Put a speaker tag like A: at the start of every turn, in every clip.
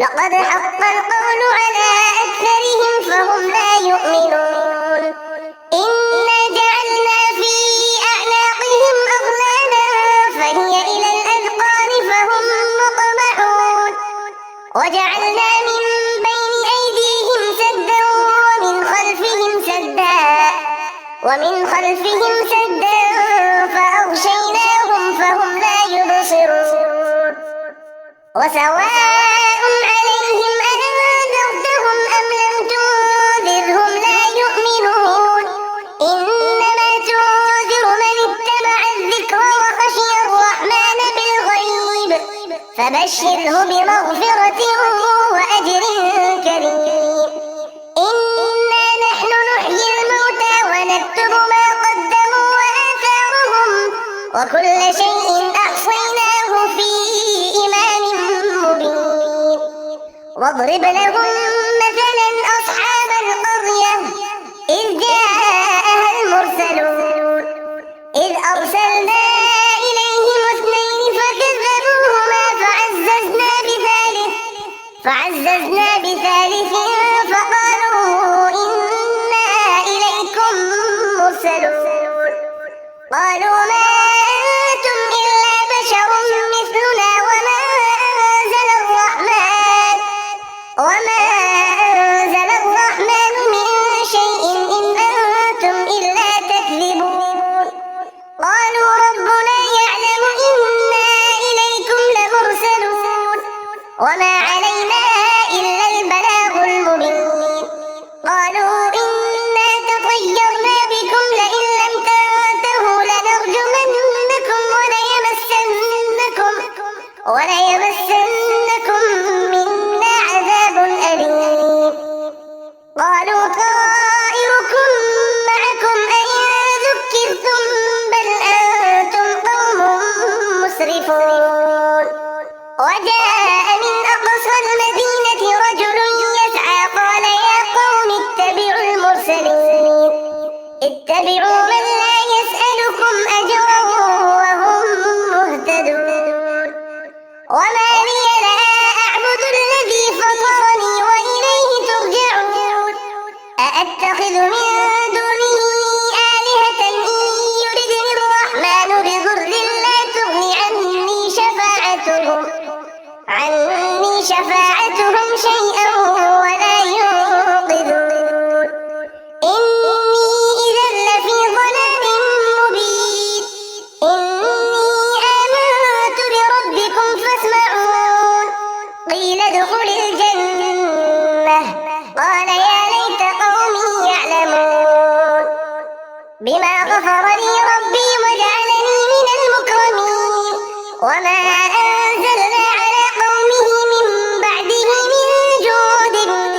A: لقد حق القول على أكثرهم فهم لا يؤمنون إنا جعلنا في أعناقهم أغلالا فهي إلى الأذقان فهم مقمحون وجعلنا من بين أيديهم سدا ومن خلفهم سدا فأغشيناهم فهم لا يبصرون وسواء عليهم أنذرتهم أم لم تنذرهم لا يؤمنون إنما تنذر من اتبع الذكر وخشي الرحمن بالغيب فبشره بمغفرة وأجر كريم إنا نحن نحيي الموتى ونكتب ما قدموا وآثارهم وكل شيء أحصيناه في إمام مبين واضرب لهم مثلا أصحاب القرية إذ جاءها المرسلون إذ أرسلنا إليهم اثنين فكذبوهما فعززنا بثالث فقالوا إنا إليكم مرسلون قالوا ما أنتم إلا بشر مثلنا وما أنزل الرحمن من شيء إن أنتم إلا تكذبون قالوا ربنا يعلم إنا إليكم لمرسلون وما علينا إلا البلاغ المبين قالوا إنا تطيرنا بكم لئن لم تنتهوا لنرجمنكم وليمسنكم منا عذاب أليم قالوا طائركم معكم أئن ذكرتم بل أنتم قوم مسرفون وجاء من أقصى المدينة رجل يسعى قال يا قوم اتبعوا من لا يسألكم أجرا وهم مهتدون وما لي لا أعبد الذي فطرني وإليه ترجعون أأتخذ من دونه آلهة إن يردني الرحمن بضر لا تغني عني شفاعتهم شيئا ولا ينقذون إني إذا لفي ضلال مبين إني آمنت بربكم فاسمعون قيل ادخل الجنة قال يا ليت قومي يعلمون بما غفر لي ربي وجعلني من المكرمين وما أنزلنا على قومه من بعده من جود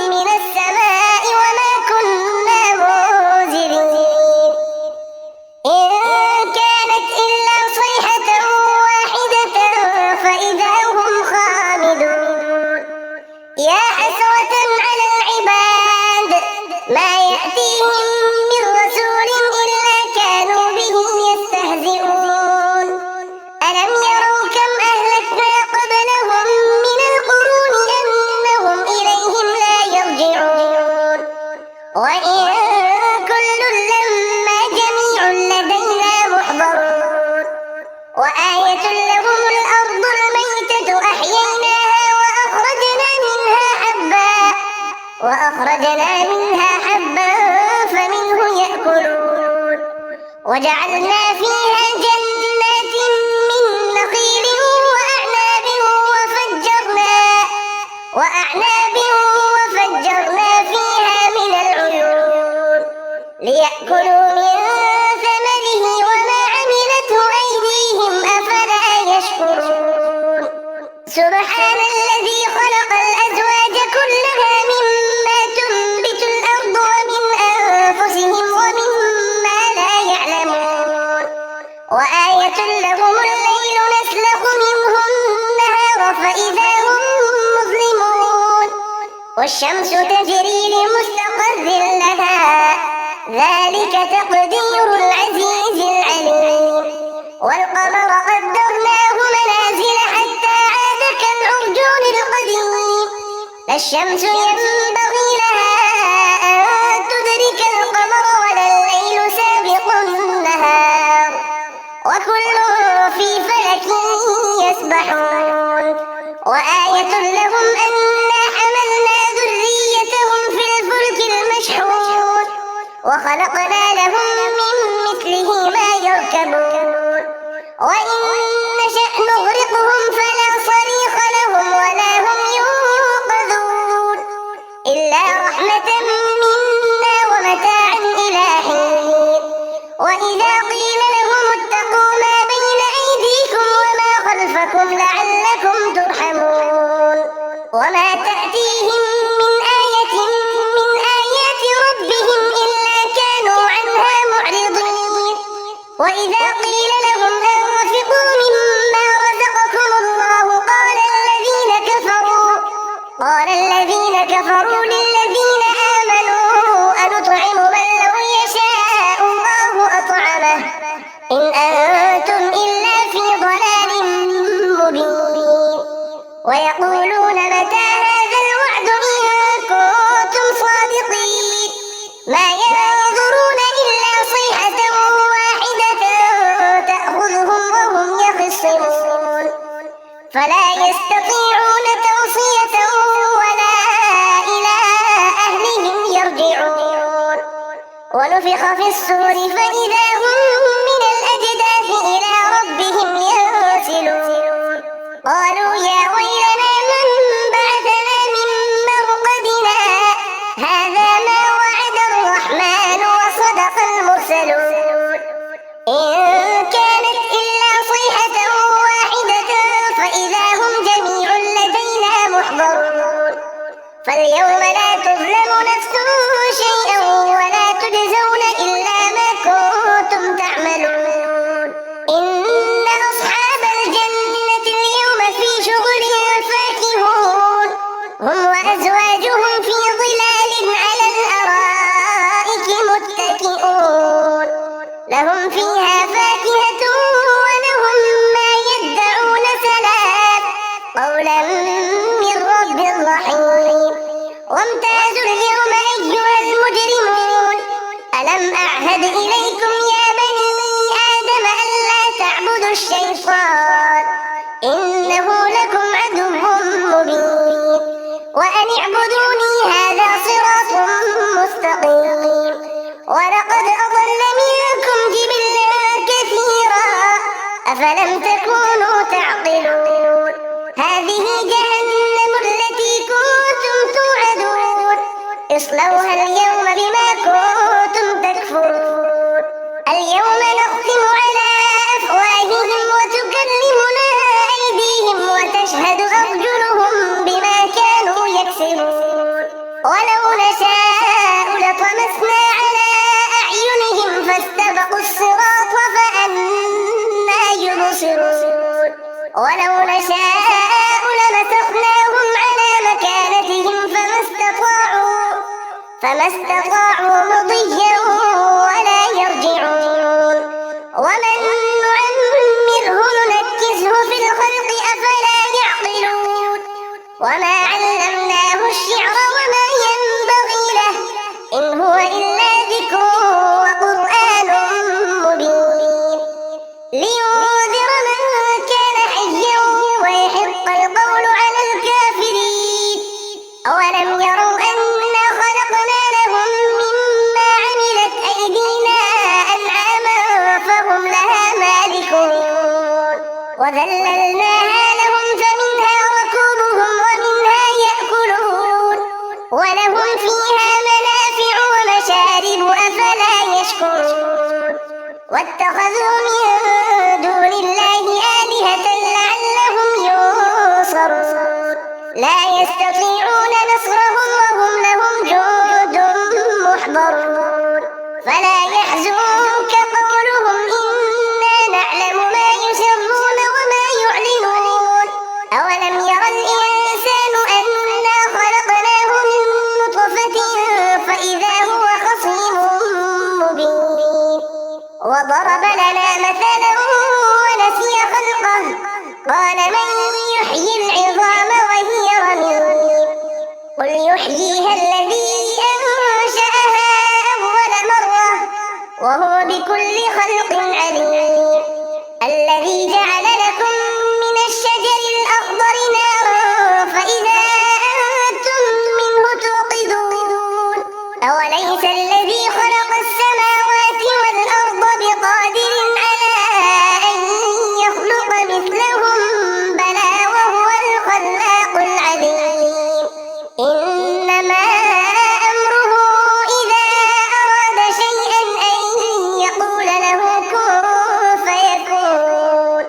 A: من السماء وما كنا منزلين إن كانت إلا صيحة واحدة فإذا هم خامدون يا حسرة على العباد ما يأتيهم من رسول إلا كانوا به يستهزئون ألم يروا كم أهلكنا قبلهم من القرون أنهم إليهم لا يرجعون وإن كل لما جميع لدينا محضرون وآية لهم الأرض الميتة أحييناها وأخرجنا منها حبا فمنه يأكلون وجعلنا فيها جنات من نخيل وأعناب وفجرنا فيها من العيون ليأكلوا من ثمره وما عملته أيديهم أفلا يشكرون سبحان الذي خلق الأزواج كلها مما تنبت الأرض ومن أنفسهم ومما لا يعلمون وآية لهم الليل نسلخ منه النهار فإذا هم مظلمون والشمس تجري لمستقر لها ذلك تقدير العزيز العليم والقمر قدرناه منازل حتى عاد كالعرجون القديم الشمس ينبغي لها أن تدرك القمر ولا الليل سابق النهار وكل في فلك يسبحون وآية لهم أنا حملنا ذريتهم في الفلك المشحون وخلقنا لهم من مثله ما يركبون وإن نشأ نغرقهم فلا صريخ لهم ولا هم ينقذون إلا رحمة منا ومتاعا إلى حين وإذا قيل لهم اتقوا ما بين أيديكم وما خلفكم لعلكم ترحمون وما تأتيهم من آية من آيات ربهم إلا كانوا عنها معرضين وإذا قيل لهم أنفقوا مما رزقكم الله قال الذين كفروا للذين آمنوا أنطعم من لو يشاء الله أطعمه إن أنتم إلا في ضلال مبين ويقولون متى هذا الوعد إن كنتم صادقين ما ينظرون إلا صيحة واحدة تأخذهم وهم يخصمون فلا يستطيعون توصية ولا إلى أهلهم يرجعون ونفخ في الصور فإذا هم من الأجداث إلى ربهم ينسلون قالوا يا ويلنا من بعثنا من مرقدنا هذا ما وعد الرحمن وصدق المرسلون إن كانت إلا صيحة واحدة فإذا هم جميع لدينا محضرون فاليوم لا تظلم نفس شيئا ولا تجزون إلا ما كنتم تعملون إن أصحاب الجنة اليوم في شغل فاكهون هم وأزواجهم في ظلال على الأرائك متكئون لهم فيها فاكهة ولهم ما يدعون سلام قولا من رب رحيم وامتازوا اليوم أيها المجرمون ألم أعهد إليكم يا بني آدم ألا تعبدوا الشيطان إنه لكم عدو مبين وأن اعبدوني هذا صراط مستقيم ولقد أضل منكم جبلا كثيرا أفلم تكونوا تعقلون هذه جهنم التي كنتم توعدون اصلوها اليوم بما كنتم تكفرون اليوم نختم على أفواههم وتكلمنا أيديهم وتشهد أرجلهم بما كانوا يكسبون ولو نشاء لطمسنا على أعينهم فاستبقوا الصراط فأنى يبصرون ولو نشاء لمسخناهم على مكانتهم فما استطاعوا مضيا ولا يرجعون ومن نعمره ننكسه في الخلق أفلا يعقلون وما علمناه الشعر وما ينبغي له إن هو إلا ذكر وقرآن مبين لينذر من كان حيا ويحق القول على الكافرين أولم يروا أنا خلقنا لهم مما عملت أيدينا أنعاما فهم لها مالكون وذللناها لهم فمنها ركوبهم ومنها يأكلون ولهم فيها منافع ومشارب أفلا يشكرون واتخذوا من دون الله آلهة لعلهم ينصرون لا يستطيعون نصرهم وهم لهم جند محضرون فلا يحزنك قولهم إنا نعلم ما يسرون وما يعلنون أولم ير الإنسان أنا خلقناه من نطفة فإذا هو خصيم مبين وضرب لنا مثلا ونسي خلقه قال من يحيي العظام وهي رميم بكل خلق عليم الذي جعل لكم من الشجر الأخضر نارا فإذا أنتم منه توقدون أوليس الذي خلق السماوات والأرض بقادر على أن يخلق مثلهم بلى وهو الخلاق العليم إنما أمره إذا أراد شيئا أن يقول له كن فيكون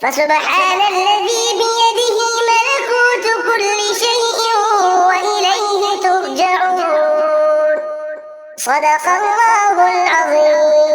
A: فسبحان الذي بيده ملكوت كل شيء وإليه ترجعون صدق الله العظيم.